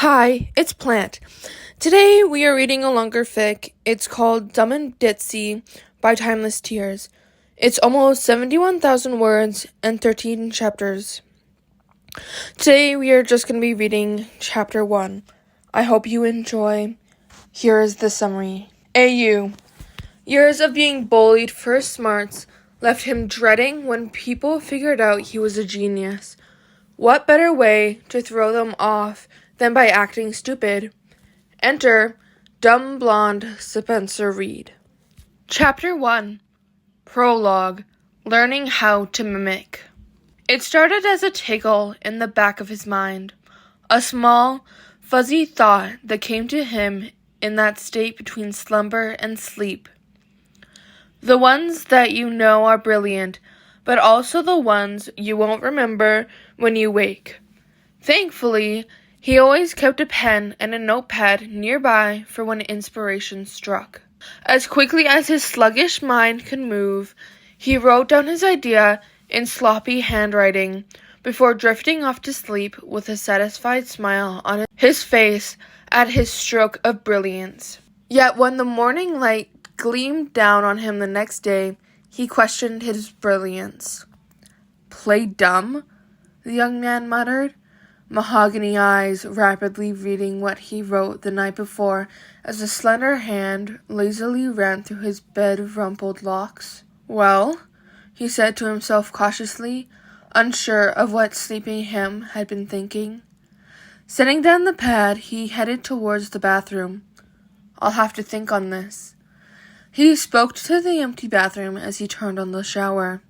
Hi, it's Plant. Today we are reading a longer fic. It's called Dumb and Ditzy by TimelessTears. It's almost 71,000 words and 13 chapters. Today we are just going to be reading chapter 1. I hope you enjoy. Here is the summary. AU. Years of being bullied for his smarts left him dreading when people figured out he was a genius. What better way to throw them off than by acting stupid? Enter Dumb Blond Spencer Reid. Chapter 1. Prologue. Learning how to mimic. It started as a tickle in the back of his mind, a small, fuzzy thought that came to him in that state between slumber and sleep. The ones that you know are brilliant, but also the ones you won't remember when you wake. Thankfully, he always kept a pen and a notepad nearby for when inspiration struck. As quickly as his sluggish mind could move, he wrote down his idea in sloppy handwriting before drifting off to sleep with a satisfied smile on his face at his stroke of brilliance. Yet when the morning light gleamed down on him the next day, he questioned his brilliance. "Play dumb?" the young man muttered, mahogany eyes rapidly reading what he wrote the night before as a slender hand lazily ran through his bed-rumpled locks. "Well," he said to himself cautiously, unsure of what sleeping him had been thinking. Setting down the pad, he headed towards the bathroom. "I'll have to think on this." He spoke to the empty bathroom as he turned on the shower.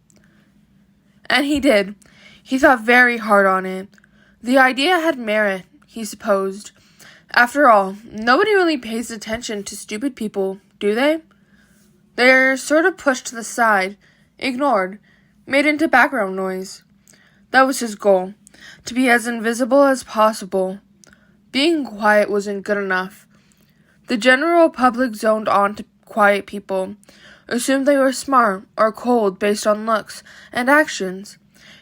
And he did. He thought very hard on it. The idea had merit, he supposed. After all, nobody really pays attention to stupid people, do they? They're sort of pushed to the side, ignored, made into background noise. That was his goal, to be as invisible as possible. Being quiet wasn't good enough. The general public zoned on to quiet people, assumed they were smart or cold based on looks and actions.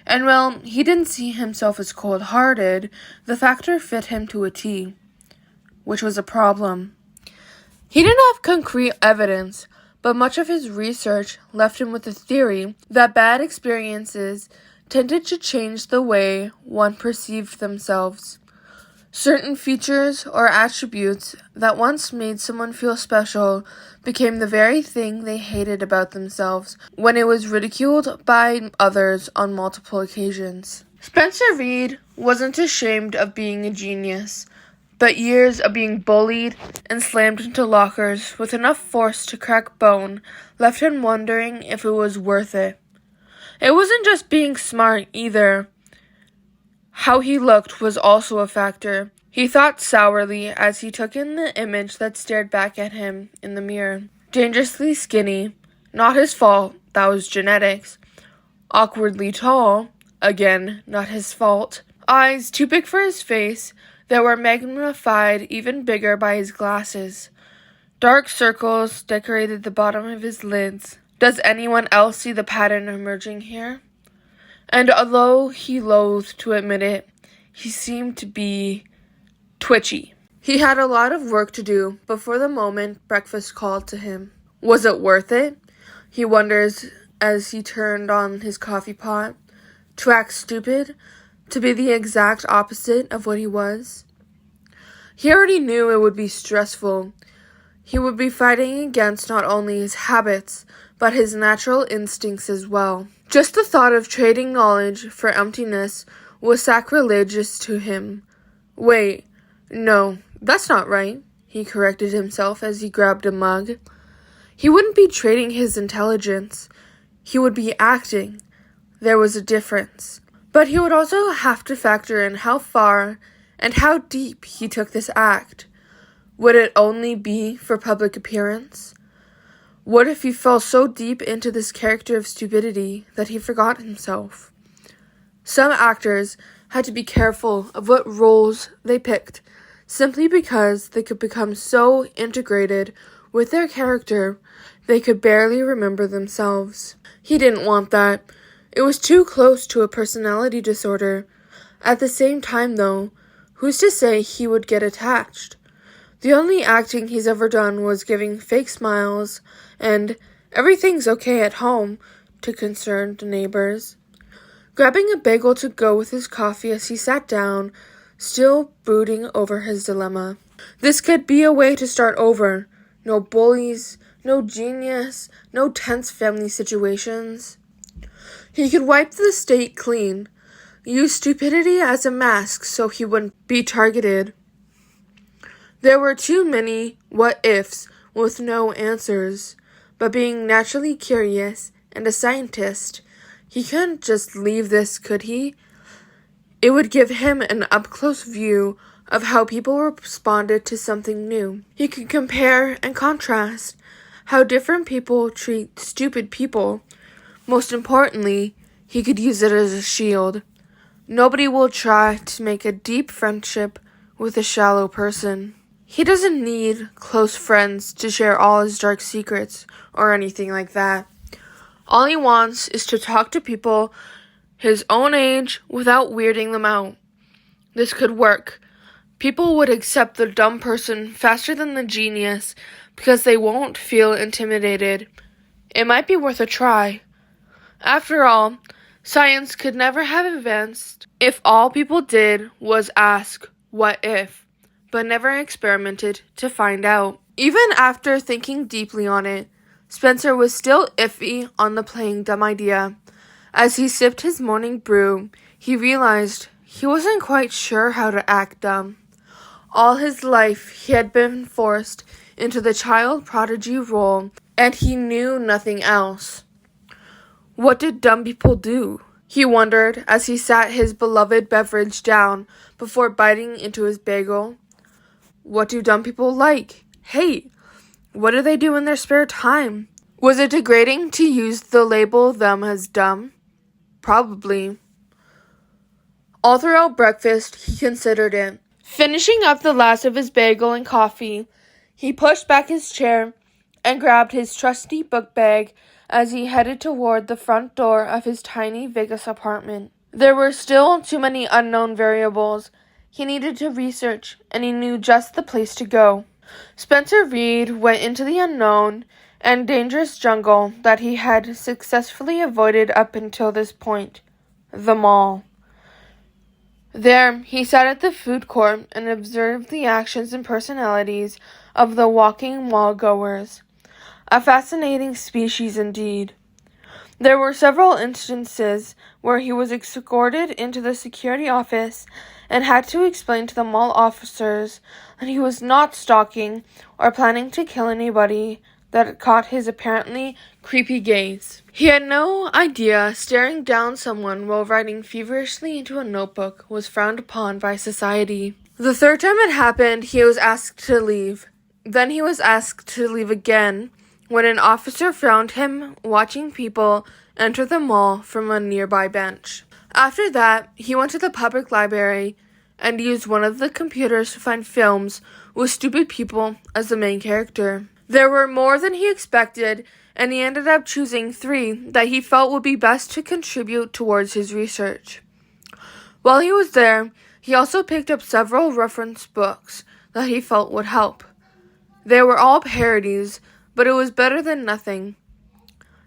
And while he didn't see himself as cold-hearted, the factor fit him to a T, which was a problem. He didn't have concrete evidence, but much of his research left him with the theory that bad experiences tended to change the way one perceived themselves. Certain features or attributes that once made someone feel special became the very thing they hated about themselves when it was ridiculed by others on multiple occasions. Spencer Reid wasn't ashamed of being a genius, but years of being bullied and slammed into lockers with enough force to crack bone left him wondering if it was worth it. It wasn't just being smart either. How he looked was also a factor. He thought sourly as he took in the image that stared back at him in the mirror. Dangerously skinny. Not his fault. That was genetics. Awkwardly tall. Again, not his fault. Eyes too big for his face that were magnified even bigger by his glasses. Dark circles decorated the bottom of his lids. Does anyone else see the pattern emerging here? And although he loathed to admit it, he seemed to be twitchy. He had a lot of work to do before the moment breakfast called to him. Was it worth it? He wonders as he turned on his coffee pot. To act stupid? To be the exact opposite of what he was? He already knew it would be stressful. He would be fighting against not only his habits, but his natural instincts as well. Just the thought of trading knowledge for emptiness was sacrilegious to him. Wait, no, that's not right, he corrected himself as he grabbed a mug. He wouldn't be trading his intelligence. He would be acting. There was a difference. But he would also have to factor in how far and how deep he took this act. Would it only be for public appearance? What if he fell so deep into this character of stupidity that he forgot himself? Some actors had to be careful of what roles they picked, simply because they could become so integrated with their character they could barely remember themselves. He didn't want that. It was too close to a personality disorder. At the same time, though, Who's to say he would get attached? The only acting he's ever done was giving fake smiles and "everything's okay at home" to concerned neighbors. Grabbing a bagel to go with his coffee as he sat down, still brooding over his dilemma. This could be a way to start over. No bullies, no genius, no tense family situations. He could wipe the state clean, use stupidity as a mask so he wouldn't be targeted. There were too many what-ifs with no answers, but being naturally curious and a scientist, he couldn't just leave this, could he? It would give him an up-close view of how people responded to something new. He could compare and contrast how different people treat stupid people. Most importantly, he could use it as a shield. Nobody will try to make a deep friendship with a shallow person. He doesn't need close friends to share all his dark secrets or anything like that. All he wants is to talk to people his own age without weirding them out. This could work. People would accept the dumb person faster than the genius because they won't feel intimidated. It might be worth a try. After all, science could never have advanced if all people did was ask, "What if?" but never experimented to find out. Even after thinking deeply on it, Spencer was still iffy on the playing dumb idea. As he sipped his morning brew, he realized he wasn't quite sure how to act dumb. All his life, he had been forced into the child prodigy role, and he knew nothing else. What did dumb people do? He wondered as he sat his beloved beverage down before biting into his bagel. What do dumb people like? Hey, what do they do in their spare time? Was it degrading to use the label them as dumb? Probably. All throughout breakfast, he considered it. Finishing up the last of his bagel and coffee, he pushed back his chair and grabbed his trusty book bag as he headed toward the front door of his tiny Vegas apartment. There were still too many unknown variables he needed to research, and he knew just the place to go. Spencer Reid went into the unknown and dangerous jungle that he had successfully avoided up until this point, the mall. There, he sat at the food court and observed the actions and personalities of the walking mall-goers. A fascinating species indeed. There were several instances where he was escorted into the security office and had to explain to the mall officers that he was not stalking or planning to kill anybody that caught his apparently creepy gaze. He had no idea staring down someone while writing feverishly into a notebook was frowned upon by society. The third time it happened, he was asked to leave. Then he was asked to leave again when an officer found him watching people enter the mall from a nearby bench. After that, he went to the public library and used one of the computers to find films with stupid people as the main character. There were more than he expected, and he ended up choosing 3 that he felt would be best to contribute towards his research. While he was there, he also picked up several reference books that he felt would help. They were all parodies, but it was better than nothing.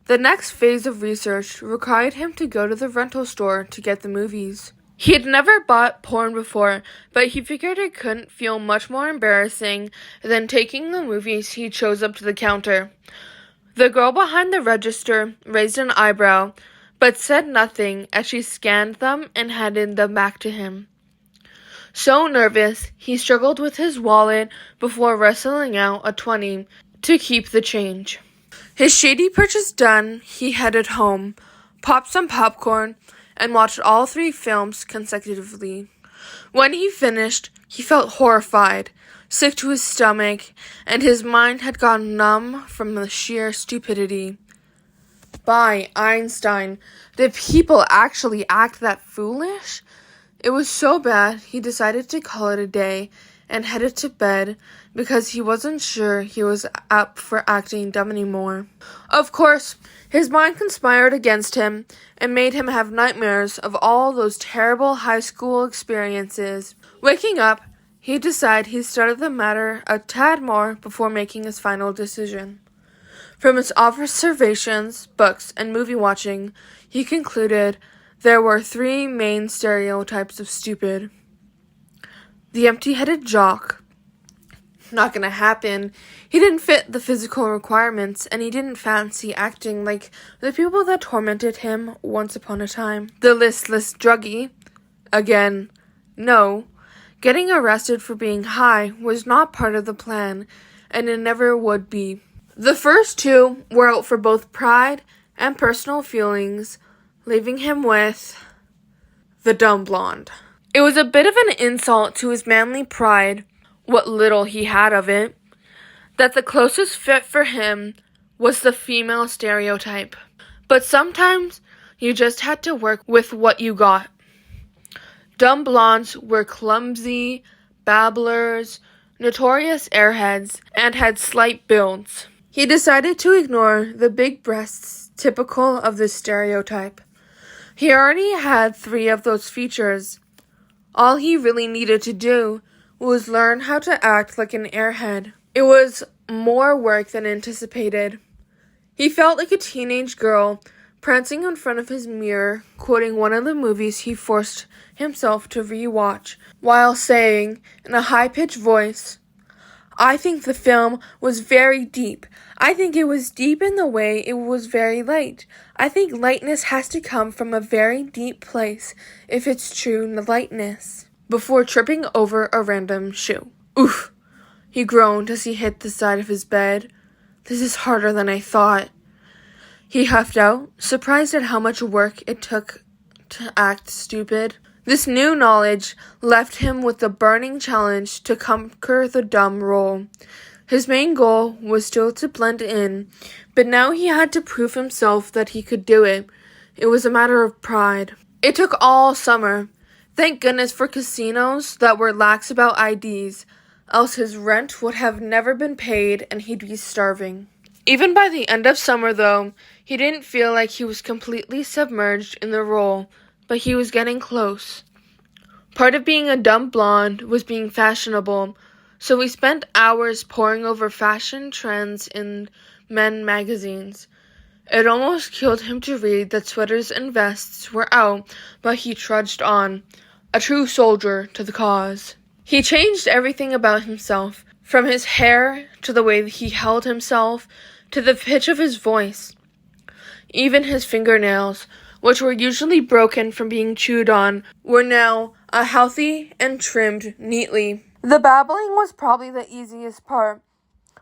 The next phase of research required him to go to the rental store to get the movies. He had never bought porn before, but he figured it couldn't feel much more embarrassing than taking the movies he chose up to the counter. The girl behind the register raised an eyebrow, but said nothing as she scanned them and handed them back to him. So nervous, he struggled with his wallet before wrestling out a 20 to keep the change. His shady purchase done, he headed home, popped some popcorn, and watched all 3 films consecutively. When he finished, he felt horrified, sick to his stomach, and his mind had gone numb from the sheer stupidity. By Einstein, did people actually act that foolish? It was so bad, he decided to call it a day and headed to bed because he wasn't sure he was up for acting dumb anymore. Of course, his mind conspired against him and made him have nightmares of all those terrible high school experiences Waking up, he decided he studied the matter a tad more before making his final decision. From his observations, books, and movie watching, he concluded there were 3 main stereotypes of stupid. The empty-headed jock. Not gonna happen. He didn't fit the physical requirements, and he didn't fancy acting like the people that tormented him once upon a time. The listless druggie. Again, no. Getting arrested for being high was not part of the plan, and it never would be. The first 2 were out for both pride and personal feelings, leaving him with the dumb blonde. It was a bit of an insult to his manly pride, what little he had of it, that the closest fit for him was the female stereotype. But sometimes you just had to work with what you got. Dumb blondes were clumsy, babblers, notorious airheads, and had slight builds. He decided to ignore the big breasts typical of this stereotype. He already had 3 of those features. All he really needed to do was learn how to act like an airhead. It was more work than anticipated. He felt like a teenage girl prancing in front of his mirror, quoting one of the movies he forced himself to rewatch, while saying, in a high-pitched voice, "I think the film was very deep. I think it was deep in the way it was very light. I think lightness has to come from a very deep place, if it's true lightness," before tripping over a random shoe. "Oof," he groaned as he hit the side of his bed. "This is harder than I thought," he huffed out, surprised at how much work it took to act stupid. This new knowledge left him with the burning challenge to conquer the dumb role. His main goal was still to blend in, but now he had to prove himself that he could do it. It was a matter of pride. It took all summer. Thank goodness for casinos that were lax about IDs, else his rent would have never been paid and he'd be starving. Even by the end of summer, though, he didn't feel like he was completely submerged in the role, but he was getting close. Part of being a dumb blonde was being fashionable, so we spent hours poring over fashion trends in men magazines. It almost killed him to read that sweaters and vests were out, but he trudged on, a true soldier to the cause. He changed everything about himself, from his hair to the way he held himself, to the pitch of his voice. Even his fingernails, which were usually broken from being chewed on, were now healthy and trimmed neatly. The babbling was probably the easiest part.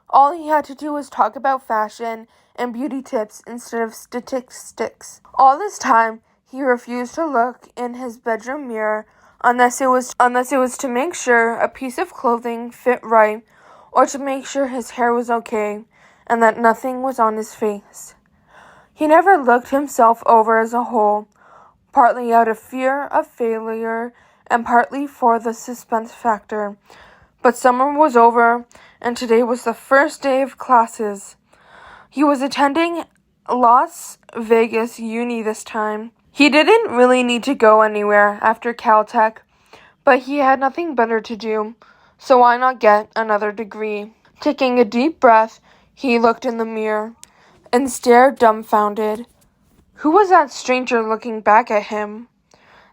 All he had to do was talk about fashion and beauty tips instead of statistics. All this time, he refused to look in his bedroom mirror unless it was to make sure a piece of clothing fit right, or to make sure his hair was okay and that nothing was on his face. He never looked himself over as a whole, partly out of fear of failure and partly for the suspense factor. But summer was over, and today was the first day of classes. He was attending Las Vegas Uni this time. He didn't really need to go anywhere after Caltech, but he had nothing better to do, so why not get another degree? Taking a deep breath, he looked in the mirror and stared dumbfounded. Who was that stranger looking back at him?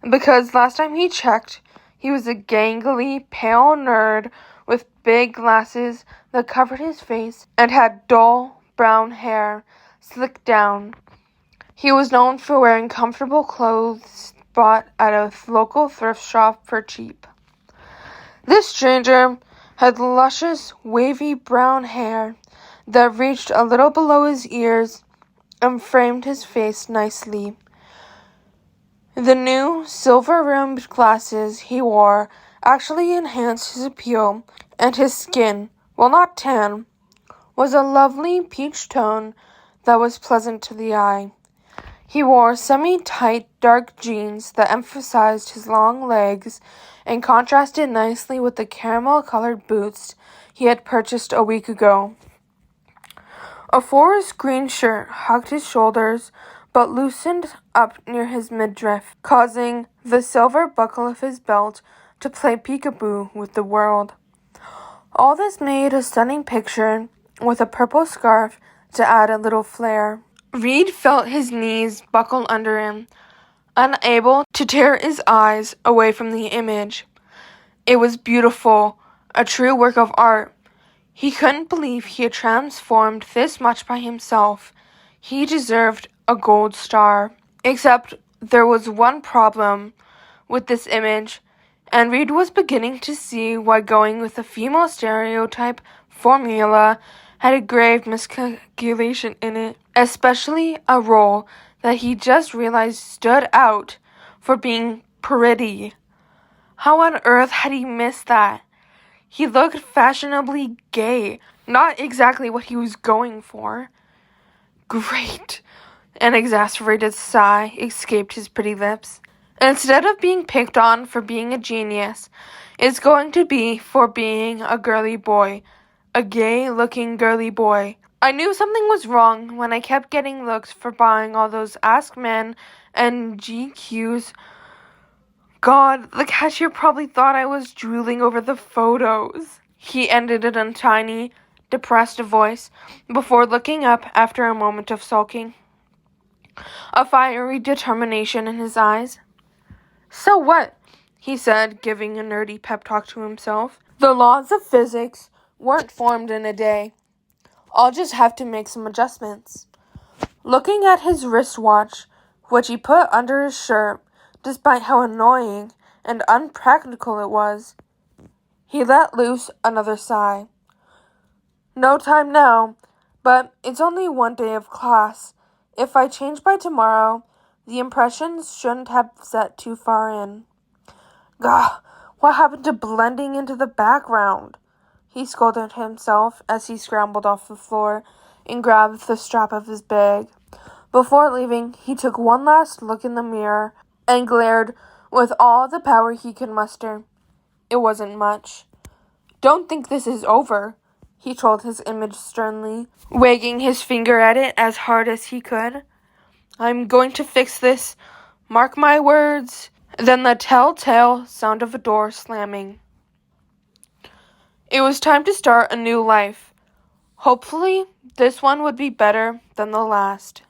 Because last time he checked, he was a gangly, pale nerd with big glasses that covered his face and had dull brown hair slicked down. He was known for wearing comfortable clothes bought at a local thrift shop for cheap. This stranger had luscious, wavy brown hair that reached a little below his ears and framed his face nicely. The new silver-rimmed glasses he wore actually enhanced his appeal, and his skin, while not tan, was a lovely peach tone that was pleasant to the eye. He wore semi-tight dark jeans that emphasized his long legs and contrasted nicely with the caramel-colored boots he had purchased a week ago. A forest green shirt hugged his shoulders, but loosened up near his midriff, causing the silver buckle of his belt to play peekaboo with the world. All this made a stunning picture with a purple scarf to add a little flair. Reid felt his knees buckle under him, unable to tear his eyes away from the image. It was beautiful, a true work of art. He couldn't believe he had transformed this much by himself. He deserved a gold star. Except there was one problem with this image, and Reid was beginning to see why going with a female stereotype formula had a grave miscalculation in it, especially a role that he just realized stood out for being pretty. How on earth had he missed that? He looked fashionably gay, not exactly what he was going for. Great! An exasperated sigh escaped his pretty lips. Instead of being picked on for being a genius, it's going to be for being a girly boy. A gay-looking girly boy. I knew something was wrong when I kept getting looks for buying all those Ask Men and GQs. God, the cashier probably thought I was drooling over the photos. He ended it in a tiny, depressed voice before looking up after a moment of sulking, a fiery determination in his eyes. So what? He said, giving a nerdy pep talk to himself. The laws of physics weren't formed in a day. I'll just have to make some adjustments. Looking at his wristwatch, which he put under his shirt, despite how annoying and unpractical it was, he let loose another sigh. No time now, but it's only one day of class. If I change by tomorrow, the impressions shouldn't have set too far in. Gah, what happened to blending into the background? He scolded himself as he scrambled off the floor and grabbed the strap of his bag. Before leaving, he took one last look in the mirror and glared with all the power he could muster. It wasn't much. Don't think this is over, he told his image sternly, wagging his finger at it as hard as he could. I'm going to fix this. Mark my words. Then the telltale sound of a door slamming. It was time to start a new life. Hopefully, this one would be better than the last.